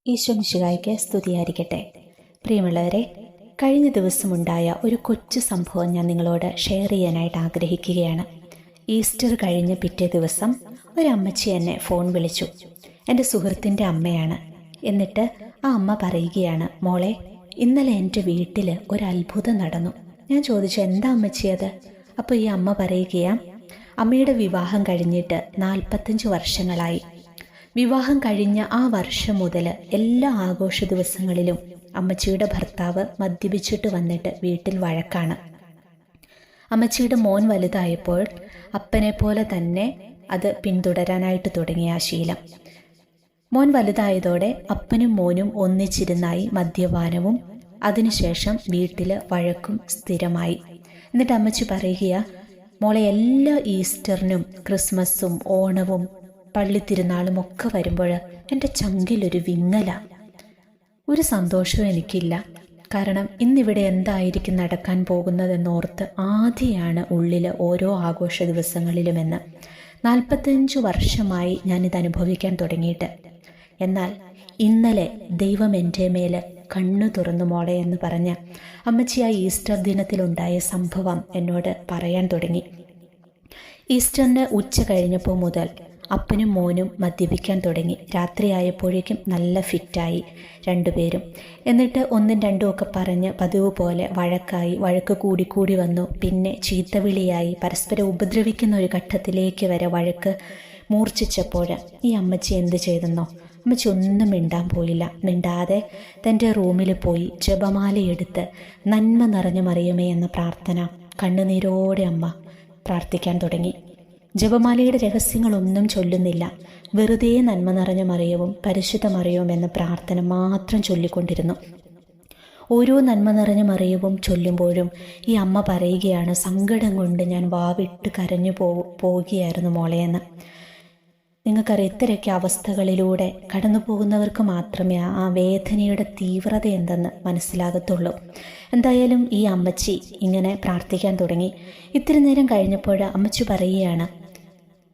ഈശോ മിശിഹായ്ക്ക് സ്തുതിയായിരിക്കട്ടെ. പ്രിയമുള്ളവരെ, കഴിഞ്ഞ ദിവസമുണ്ടായ ഒരു കൊച്ചു സംഭവം ഞാൻ നിങ്ങളോട് ഷെയർ ചെയ്യാനായിട്ട് ആഗ്രഹിക്കുകയാണ്. ഈസ്റ്റർ കഴിഞ്ഞ് പിറ്റേ ദിവസം ഒരമ്മച്ചി എന്നെ ഫോൺ വിളിച്ചു. എൻ്റെ സുഹൃത്തിൻ്റെ അമ്മയാണ്. എന്നിട്ട് ആ അമ്മ പറയുകയാണ്, മോളെ, ഇന്നലെ എൻ്റെ വീട്ടിൽ ഒരു അത്ഭുതം നടന്നു. ഞാൻ ചോദിച്ചു, എന്താ അമ്മച്ചി അത്? അപ്പോൾ ഈ അമ്മ പറയുകയാ, അമ്മയുടെ വിവാഹം കഴിഞ്ഞിട്ട് 45 വർഷങ്ങളായി. വിവാഹം കഴിഞ്ഞ ആ വർഷം മുതൽ എല്ലാ ആഘോഷ ദിവസങ്ങളിലും അമ്മച്ചിയുടെ ഭർത്താവ് മദ്യപിച്ചിട്ട് വന്നിട്ട് വീട്ടിൽ വഴക്കാണ്. അമ്മച്ചിയുടെ മോൻ വലുതായപ്പോൾ അപ്പനെ പോലെ തന്നെ അത് പിന്തുടരാനായിട്ട് തുടങ്ങിയ ആ ശീലം. മോൻ വലുതായതോടെ അപ്പനും മോനും ഒന്നിച്ചിരുന്നായി മദ്യപാനവും അതിനുശേഷം വീട്ടിൽ വഴക്കും സ്ഥിരമായി. എന്നിട്ട് അമ്മച്ചി പറയുക, മോളെ, എല്ലാ ഈസ്റ്ററിനും ക്രിസ്മസും ഓണവും പള്ളിത്തിരുന്നാളും ഒക്കെ വരുമ്പോൾ എൻ്റെ ചങ്കിലൊരു വിങ്ങല. ഒരു സന്തോഷവും എനിക്കില്ല. കാരണം ഇന്നിവിടെ എന്തായിരിക്കും നടക്കാൻ പോകുന്നതെന്നോർത്ത് ആദ്യമാണ് ഉള്ളിൽ ഓരോ ആഘോഷ ദിവസങ്ങളിലുമെന്ന്. 45 വർഷമായി ഞാനിത് അനുഭവിക്കാൻ തുടങ്ങിയിട്ട്. എന്നാൽ ഇന്നലെ ദൈവം എൻ്റെ മേൽ കണ്ണു തുറന്നു മോളെ എന്ന് പറഞ്ഞ അമ്മച്ചി ആ ഈസ്റ്റർ ദിനത്തിലുണ്ടായ സംഭവം എന്നോട് പറയാൻ തുടങ്ങി. ഈസ്റ്ററിന് ഉച്ച കഴിഞ്ഞപ്പോൾ മുതൽ അപ്പനും മോനും മദ്യപിക്കാൻ തുടങ്ങി. രാത്രിയായപ്പോഴേക്കും നല്ല ഫിറ്റായി രണ്ടുപേരും. എന്നിട്ട് ഒന്നും രണ്ടും ഒക്കെ പറഞ്ഞ് പതിവ് പോലെ വഴക്കായി. വഴക്ക് കൂടിക്കൂടി വന്നു. പിന്നെ ചീത്തവിളിയായി. പരസ്പരം ഉപദ്രവിക്കുന്ന ഒരു ഘട്ടത്തിലേക്ക് വരെ വഴക്ക് മൂർച്ഛിച്ചപ്പോൾ ഈ അമ്മച്ചി എന്ത് ചെയ്തെന്നോ? അമ്മച്ചി ഒന്നും മിണ്ടാൻ പോയില്ല. മിണ്ടാതെ തൻ്റെ റൂമിൽ പോയി ജപമാലയെടുത്ത് നന്മ നിറഞ്ഞ മറിയമേ എന്ന പ്രാർത്ഥന കണ്ണുനീരോടെ അമ്മ പ്രാർത്ഥിക്കാൻ തുടങ്ങി. ജപമാലയുടെ രഹസ്യങ്ങളൊന്നും ചൊല്ലുന്നില്ല. വെറുതെ നന്മ നിറഞ്ഞ മറിയവും പരിശുദ്ധ മറിയവും എന്ന പ്രാർത്ഥന മാത്രം ചൊല്ലിക്കൊണ്ടിരുന്നു. ഓരോ നന്മ നിറഞ്ഞ മറിയവും ചൊല്ലുമ്പോഴും ഈ അമ്മ പറയുകയാണ്, സങ്കടം കൊണ്ട് ഞാൻ വാവിട്ട് കരഞ്ഞു പോവുകയായിരുന്നു മോളെയെന്ന്. നിങ്ങൾക്കറിയാം, ഇത്തരമൊക്കെ അവസ്ഥകളിലൂടെ കടന്നു പോകുന്നവർക്ക് മാത്രമേ ആ വേദനയുടെ തീവ്രത എന്തെന്ന് മനസ്സിലാകത്തുള്ളൂ. എന്തായാലും ഈ അമ്മച്ചി ഇങ്ങനെ പ്രാർത്ഥിക്കാൻ തുടങ്ങി. ഇത്തിരി നേരം കഴിഞ്ഞപ്പോൾ അമ്മച്ചി പറയുകയാണ്,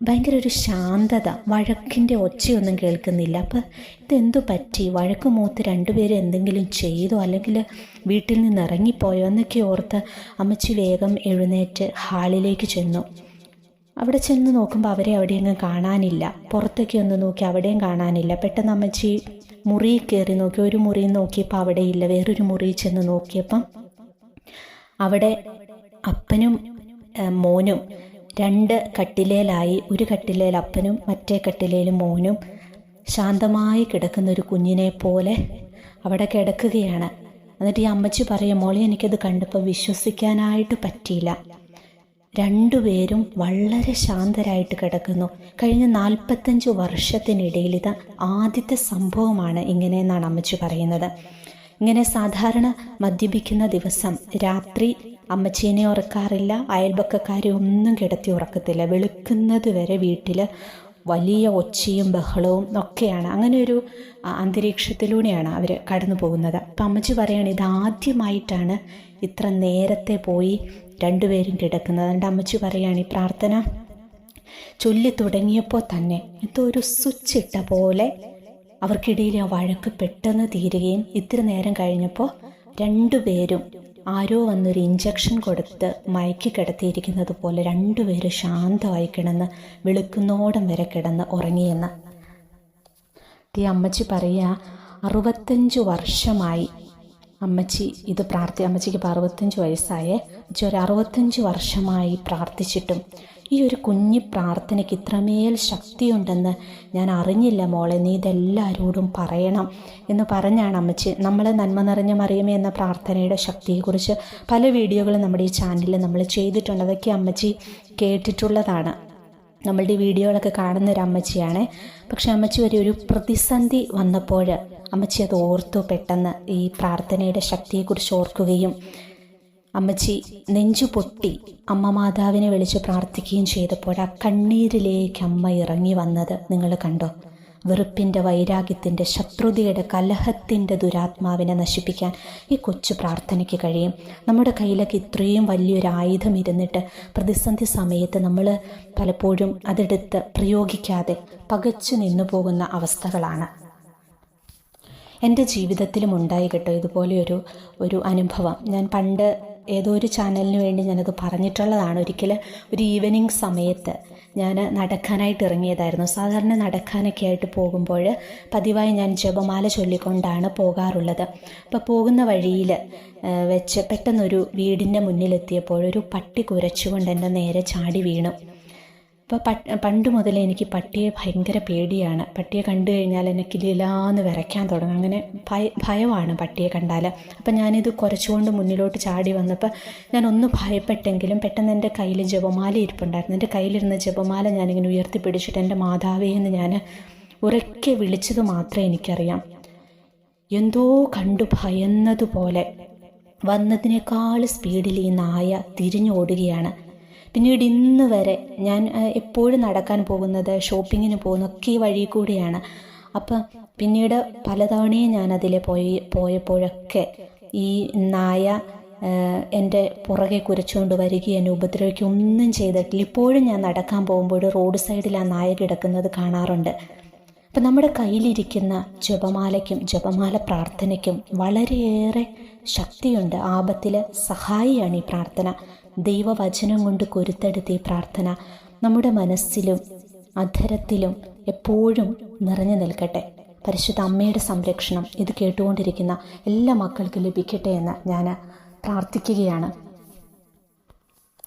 ഭയങ്കര ഒരു ശാന്തത, വഴക്കിൻ്റെ ഒച്ചയൊന്നും കേൾക്കുന്നില്ല. അപ്പം ഇതെന്തു പറ്റി? വഴക്ക് മൂത്ത് രണ്ടുപേരും എന്തെങ്കിലും ചെയ്തോ, അല്ലെങ്കിൽ വീട്ടിൽ നിന്ന് ഇറങ്ങിപ്പോയോ എന്നൊക്കെ ഓർത്ത് അമ്മച്ചി വേഗം എഴുന്നേറ്റ് ഹാളിലേക്ക് ചെന്നു. അവിടെ ചെന്ന് നോക്കുമ്പോൾ അവരെ അവിടെയൊന്നും കാണാനില്ല. പുറത്തൊക്കെ ഒന്ന് നോക്കി, അവിടെയും കാണാനില്ല. പെട്ടെന്ന് അമ്മച്ചി മുറിയിൽ കയറി നോക്കി. ഒരു മുറിയിൽ നോക്കിയപ്പോൾ അവിടെ ഇല്ല. വേറൊരു മുറിയിൽ ചെന്ന് നോക്കിയപ്പം അവിടെ അപ്പനും മോനും 2 കട്ടിലേലായി. ഒരു കട്ടിലേൽ അപ്പനും മറ്റേ കട്ടിലേലും മോനും ശാന്തമായി കിടക്കുന്ന ഒരു കുഞ്ഞിനെ പോലെ അവിടെ കിടക്കുകയാണ്. എന്നിട്ട് ഈ അമ്മച്ചി പറയും, മോളെ, എനിക്കത് കണ്ടപ്പോൾ വിശ്വസിക്കാനായിട്ട് പറ്റിയില്ല. രണ്ടുപേരും വളരെ ശാന്തരായിട്ട് കിടക്കുന്നു. കഴിഞ്ഞ 45 വർഷത്തിനിടയിൽ ഇത് ആദ്യത്തെ സംഭവമാണ് ഇങ്ങനെയെന്നാണ് അമ്മച്ചി പറയുന്നത്. ഇങ്ങനെ സാധാരണ മദ്യപിക്കുന്ന ദിവസം രാത്രി അമ്മച്ചീനെ ഉറക്കാറില്ല, അയൽപക്കക്കാരെ ഒന്നും കിടത്തി ഉറക്കത്തില്ല. വെളുക്കുന്നത് വരെ വീട്ടിൽ വലിയ ഒച്ചയും ബഹളവും ഒക്കെയാണ്. അങ്ങനെ ഒരു അന്തരീക്ഷത്തിലൂടെയാണ് അവർ കടന്നു പോകുന്നത്. അപ്പം അമ്മച്ചി പറയുകയാണ്, ഇതാദ്യമായിട്ടാണ് ഇത്ര നേരത്തെ പോയി രണ്ടുപേരും കിടക്കുന്നത്. അതുകൊണ്ട് അമ്മച്ചി പറയുകയാണ്, ഈ പ്രാർത്ഥന ചൊല്ലി തുടങ്ങിയപ്പോൾ തന്നെ എന്തോ ഒരു സ്വിച്ച് ഇട്ട പോലെ അവർക്കിടയിൽ ആ വഴക്ക് പെട്ടെന്ന് തീരുകയും ഇത്തിരി നേരം കഴിഞ്ഞപ്പോൾ രണ്ടുപേരും ആരോ വന്നൊരു ഇഞ്ചക്ഷൻ കൊടുത്ത് മയക്കി കിടത്തിയിരിക്കുന്നത് പോലെ രണ്ടുപേരും ശാന്തമായി കിടന്ന് വെളുക്കുന്നോടം വരെ കിടന്ന് ഉറങ്ങിയെന്ന്. ഈ അമ്മച്ചി പറയുക, 65 വർഷമായി അമ്മച്ചി ഇത് അമ്മച്ചിക്ക് ഇപ്പോൾ 65 വയസ്സായേ. ഒരു 65 വർഷമായി പ്രാർത്ഥിച്ചിട്ടും ഈ ഒരു കുഞ്ഞി പ്രാർത്ഥനയ്ക്ക് ഇത്രമേൽ ശക്തിയുണ്ടെന്ന് ഞാൻ അറിഞ്ഞില്ല മോളെ, നീ ഇതെല്ലാവരോടും പറയണം എന്ന് പറഞ്ഞാണ് അമ്മച്ചി. നമ്മൾ നന്മ നിറഞ്ഞ മറിയമേ എന്ന പ്രാർത്ഥനയുടെ ശക്തിയെക്കുറിച്ച് പല വീഡിയോകളും നമ്മുടെ ഈ ചാനലിൽ നമ്മൾ ചെയ്തിട്ടുണ്ട്. അതൊക്കെ അമ്മച്ചി കേട്ടിട്ടുള്ളതാണ്. നമ്മളുടെ ഈ വീഡിയോകളൊക്കെ കാണുന്നൊരു അമ്മച്ചിയാണ്. പക്ഷെ അമ്മച്ചി ഒരു പ്രതിസന്ധി വന്നപ്പോൾ അമ്മച്ചി അത് ഓർത്തു. പെട്ടെന്ന് ഈ പ്രാർത്ഥനയുടെ ശക്തിയെക്കുറിച്ച് ഓർക്കുകയും അമ്മച്ചി നെഞ്ചു പൊട്ടി അമ്മ മാതാവിനെ വിളിച്ച് പ്രാർത്ഥിക്കുകയും ചെയ്തപ്പോൾ ആ കണ്ണീരിലേക്ക് അമ്മ ഇറങ്ങി വന്നത് നിങ്ങൾ കണ്ടോ? വെറുപ്പിൻ്റെ, വൈരാഗ്യത്തിൻ്റെ, ശത്രുതയുടെ, കലഹത്തിൻ്റെ ദുരാത്മാവിനെ നശിപ്പിക്കാൻ ഈ കൊച്ചു പ്രാർത്ഥനയ്ക്ക് കഴിയും. നമ്മുടെ കയ്യിലൊക്കെ ഇത്രയും വലിയൊരു ആയുധം ഇരുന്നിട്ട് പ്രതിസന്ധി സമയത്ത് നമ്മൾ പലപ്പോഴും അതെടുത്ത് പ്രയോഗിക്കാതെ പകച്ചു നിന്നു പോകുന്ന അവസ്ഥകളാണ്. എൻ്റെ ജീവിതത്തിലും ഉണ്ടായി കേട്ടോ ഇതുപോലെ ഒരു അനുഭവം. ഞാൻ പണ്ട് ഏതോ ഒരു ചാനലിന് വേണ്ടി ഞാനത് പറഞ്ഞിട്ടുള്ളതാണ്. ഒരിക്കൽ ഒരു ഈവനിങ് സമയത്ത് ഞാൻ നടക്കാനായിട്ട് ഇറങ്ങിയതായിരുന്നു. സാധാരണ നടക്കാനൊക്കെ ആയിട്ട് പോകുമ്പോൾ പതിവായി ഞാൻ ജപമാല ചൊല്ലിക്കൊണ്ടാണ് പോകാറുള്ളത്. അപ്പോൾ പോകുന്ന വഴിയിൽ വെച്ച് പെട്ടെന്നൊരു വീടിൻ്റെ മുന്നിലെത്തിയപ്പോൾ ഒരു പട്ടി കുരച്ചുകൊണ്ട് എൻ്റെ നേരെ ചാടി വീണു. അപ്പോൾ പണ്ട് മുതലേ എനിക്ക് പട്ടിയെ ഭയങ്കര പേടിയാണ്. പട്ടിയെ കണ്ടു കഴിഞ്ഞാൽ എന്നെ കിലിലാന്ന് വിറയ്ക്കാൻ തുടങ്ങും. അങ്ങനെ ഭയമാണ് പട്ടിയെ കണ്ടാൽ. അപ്പം ഞാനിത് കുരച്ചുകൊണ്ട് മുന്നിലോട്ട് ചാടി വന്നപ്പോൾ ഞാൻ ഒന്ന് ഭയപ്പെട്ടെങ്കിലും പെട്ടെന്ന് എൻ്റെ കയ്യിൽ ജപമാല ഇരിപ്പുണ്ടായിരുന്നു. എൻ്റെ കയ്യിലിരുന്ന ജപമാല ഞാനിങ്ങനെ ഉയർത്തിപ്പിടിച്ചിട്ട് എൻ്റെ മാതാവേ എന്ന് ഞാൻ ഉറക്കെ വിളിച്ചത് മാത്രമേ എനിക്കറിയാം. എന്തോ കണ്ടു ഭയന്നതുപോലെ വന്നതിനേക്കാൾ സ്പീഡിൽ ഈ നായ തിരിഞ്ഞോടുകയാണ്. പിന്നീട് ഇന്ന് വരെ ഞാൻ എപ്പോഴും നടക്കാൻ പോകുന്നത്, ഷോപ്പിങ്ങിന് പോകുന്നതൊക്കെ ഈ വഴി കൂടിയാണ്. അപ്പം പിന്നീട് പലതവണയും ഞാനതിൽ പോയപ്പോഴൊക്കെ ഈ നായ എൻ്റെ പുറകെ കുരച്ചുകൊണ്ട് വരികയും എന്നെ ഉപദ്രവിക്കുകയും ഒന്നും ചെയ്തിട്ടില്ല. ഇപ്പോഴും ഞാൻ നടക്കാൻ പോകുമ്പോൾ റോഡ് സൈഡിൽ ആ നായ കിടക്കുന്നത് കാണാറുണ്ട്. അപ്പം നമ്മുടെ കയ്യിലിരിക്കുന്ന ജപമാലയ്ക്കും ജപമാല പ്രാർത്ഥനയ്ക്കും വളരെയേറെ ശക്തിയുണ്ട്. ആപത്തിൽ സഹായിയാണ് ഈ പ്രാർത്ഥന. ദൈവവചനം കൊണ്ട് കൊരുത്തെടുത്ത ഈ പ്രാർത്ഥന നമ്മുടെ മനസ്സിലും അധരത്തിലും എപ്പോഴും നിറഞ്ഞു നിൽക്കട്ടെ. പരിശുദ്ധ അമ്മയുടെ സംരക്ഷണം ഇത് കേട്ടുകൊണ്ടിരിക്കുന്ന എല്ലാ മക്കൾക്കും ലഭിക്കട്ടെ എന്ന് ഞാൻ പ്രാർത്ഥിക്കുകയാണ്.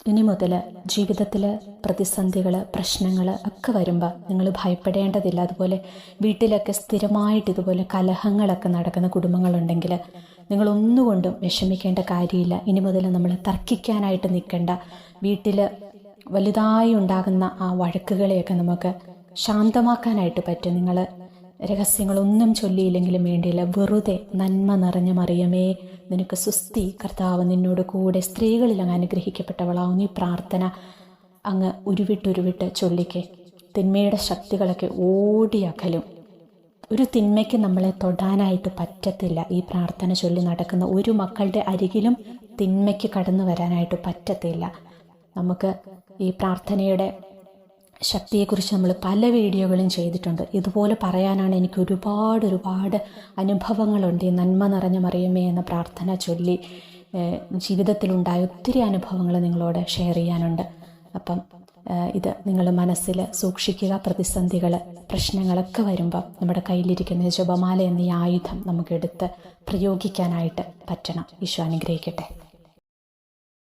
ഇനി മുതൽ ജീവിതത്തിൽ പ്രതിസന്ധികൾ, പ്രശ്നങ്ങൾ ഒക്കെ വരുമ്പോൾ നിങ്ങൾ ഭയപ്പെടേണ്ടതില്ല. അതുപോലെ വീട്ടിലൊക്കെ സ്ഥിരമായിട്ട് ഇതുപോലെ കലഹങ്ങളൊക്കെ നടക്കുന്ന കുടുംബങ്ങളുണ്ടെങ്കിൽ നിങ്ങളൊന്നുകൊണ്ടും വിഷമിക്കേണ്ട കാര്യമില്ല. ഇനി മുതൽ നമ്മൾ തർക്കിക്കാനായിട്ട് നിൽക്കേണ്ട. വീട്ടിൽ വലുതായി ഉണ്ടാകുന്ന ആ വഴക്കുകളെയൊക്കെ നമുക്ക് ശാന്തമാക്കാനായിട്ട് പറ്റും. നിങ്ങൾ രഹസ്യങ്ങളൊന്നും ചൊല്ലിയില്ലെങ്കിലും വേണ്ടിയില്ല. വെറുതെ നന്മ നിറഞ്ഞ മറിയമേ നിനക്ക് സുസ്തി, കർത്താവ് നിന്നോട് കൂടെ, സ്ത്രീകളിൽ അങ്ങ് അനുഗ്രഹിക്കപ്പെട്ടവളാവുന്ന ഈ പ്രാർത്ഥന അങ്ങ് ഉരുവിട്ട് ചൊല്ലിക്കേ. തിന്മയുടെ ശക്തികളൊക്കെ ഓടിയകലും. ഒരു തിന്മയ്ക്ക് നമ്മളെ തൊടാനായിട്ട് പറ്റത്തില്ല. ഈ പ്രാർത്ഥന ചൊല്ലി നടക്കുന്ന ഒരു മക്കളുടെ അരികിലും തിന്മയ്ക്ക് കടന്നു വരാനായിട്ട് പറ്റത്തില്ല. നമുക്ക് ഈ പ്രാർത്ഥനയുടെ ശക്തിയെക്കുറിച്ച് നമ്മൾ പല വീഡിയോകളും ചെയ്തിട്ടുണ്ട്. ഇതുപോലെ പറയാനാണ് എനിക്ക് ഒരുപാട് അനുഭവങ്ങളുണ്ട്. ഈ നന്മ നിറഞ്ഞ മറിയമേ എന്ന പ്രാർത്ഥന ചൊല്ലി ജീവിതത്തിലുണ്ടായ ഒത്തിരി അനുഭവങ്ങൾ നിങ്ങളോട് ഷെയർ ചെയ്യാനുണ്ട്. അപ്പം ഇത് നിങ്ങൾ മനസ്സിൽ സൂക്ഷിക്കുക. പ്രതിസന്ധികൾ, പ്രശ്നങ്ങളൊക്കെ വരുമ്പം നമ്മുടെ കയ്യിലിരിക്കുന്ന ജപമാല എന്ന ഈ ആയുധം നമുക്കെടുത്ത് പ്രയോഗിക്കാനായിട്ട് പറ്റണം. ഈശോ അനുഗ്രഹിക്കട്ടെ.